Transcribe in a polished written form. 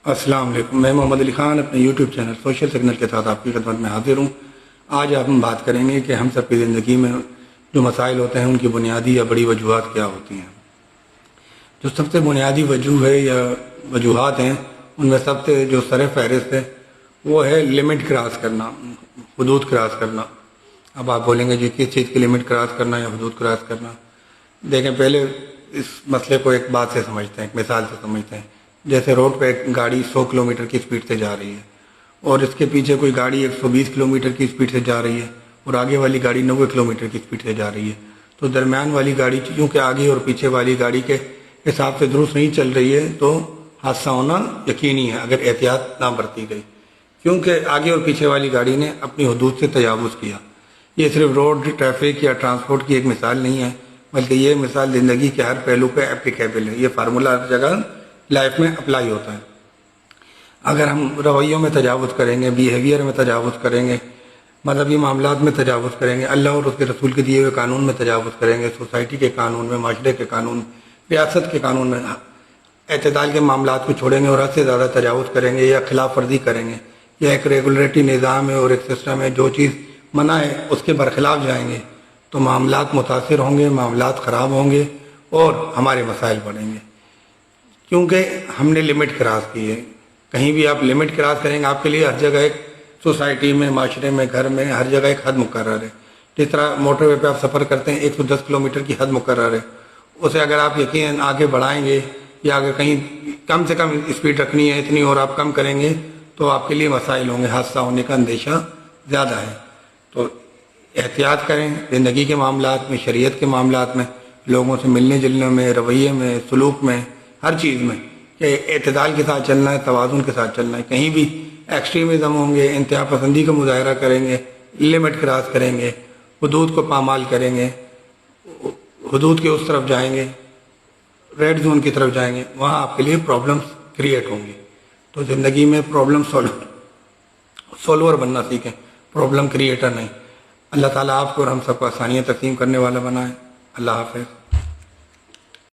السلام علیکم، میں محمد علی خان اپنے یوٹیوب چینل سوشل سگنل کے ساتھ آپ کی خدمت میں حاضر ہوں۔ آج ہم بات کریں گے کہ ہم سب کی زندگی میں جو مسائل ہوتے ہیں ان کی بنیادی یا بڑی وجوہات کیا ہوتی ہیں۔ جو سب سے بنیادی وجوہ ہے یا وجوہات ہیں ان میں سب سے جو سر فہرست ہے وہ ہے لمٹ کراس کرنا، حدود کراس کرنا۔ اب آپ بولیں گے جی کس چیز کی لمٹ کراس کرنا یا حدود کراس کرنا؟ دیکھیں، پہلے اس مسئلے کو ایک بات سے سمجھتے ہیں، ایک مثال سے سمجھتے ہیں۔ جیسے روڈ پہ ایک گاڑی 100 کلومیٹر کی سپیڈ سے جا رہی ہے اور اس کے پیچھے کوئی گاڑی 120 کلومیٹر کی سپیڈ سے جا رہی ہے اور آگے والی گاڑی 90 کلومیٹر کی سپیڈ سے جا رہی ہے، تو درمیان والی گاڑی چونکہ آگے اور پیچھے والی گاڑی کے حساب سے درست نہیں چل رہی ہے تو حادثہ ہونا یقینی ہے اگر احتیاط نہ برتی گئی، کیونکہ آگے اور پیچھے والی گاڑی نے اپنی حدود سے تجاوز کیا۔ یہ صرف روڈ ٹریفک یا ٹرانسپورٹ کی ایک مثال نہیں ہے، بلکہ یہ مثال زندگی کے ہر پہلو پہ اپلیکیبل ہے۔ یہ فارمولہ ہر جگہ لائف میں اپلائی ہوتا ہے۔ اگر ہم رویوں میں تجاوز کریں گے، بیہیویئر میں تجاوز کریں گے، مذہبی معاملات میں تجاوز کریں گے، اللہ اور اس کے رسول کے دیے ہوئے قانون میں تجاوز کریں گے، سوسائٹی کے قانون میں، معاشرے کے قانون، ریاست کے قانون میں اعتدال کے معاملات کو چھوڑیں گے اور حد سے زیادہ تجاوز کریں گے یا خلاف ورزی کریں گے، یا ایک ریگولیٹری نظام ہے اور ایک سسٹم ہے، جو چیز منع ہے اس کے برخلاف جائیں گے تو معاملات متاثر ہوں گے، معاملات خراب ہوں گے اور ہمارے مسائل بڑھیں گے، کیونکہ ہم نے لمٹ کراس کی ہے۔ کہیں بھی آپ لمٹ کراس کریں گے، آپ کے لیے ہر جگہ ایک سوسائٹی میں، معاشرے میں، گھر میں ہر جگہ ایک حد مقرر ہے۔ جس طرح موٹر وے پہ آپ سفر کرتے ہیں 110 کلومیٹر کی حد مقرر ہے، اسے اگر آپ یقیناً آگے بڑھائیں گے یا اگر کہیں کم سے کم اسپیڈ رکھنی ہے اتنی اور آپ کم کریں گے تو آپ کے لیے مسائل ہوں گے، حادثہ ہونے کا اندیشہ زیادہ ہے۔ تو احتیاط کریں زندگی کے معاملات میں، شریعت کے معاملات میں، لوگوں سے ملنے جلنے میں، رویے میں، سلوک میں، ہر چیز میں کہ اعتدال کے ساتھ چلنا ہے، توازن کے ساتھ چلنا ہے۔ کہیں بھی ایکسٹریمزم ہوں گے، انتہا پسندی کا مظاہرہ کریں گے، لمٹ کراس کریں گے، حدود کو پامال کریں گے، حدود کے اس طرف جائیں گے، ریڈ زون کی طرف جائیں گے، وہاں آپ کے لیے پرابلمس کریٹ ہوں گی۔ تو زندگی میں پرابلم سولور بننا سیکھیں، پرابلم کریٹر نہیں۔ اللہ تعالیٰ آپ کو اور ہم سب کو آسانیاں تقسیم کرنے والا بنائے۔ اللہ حافظ۔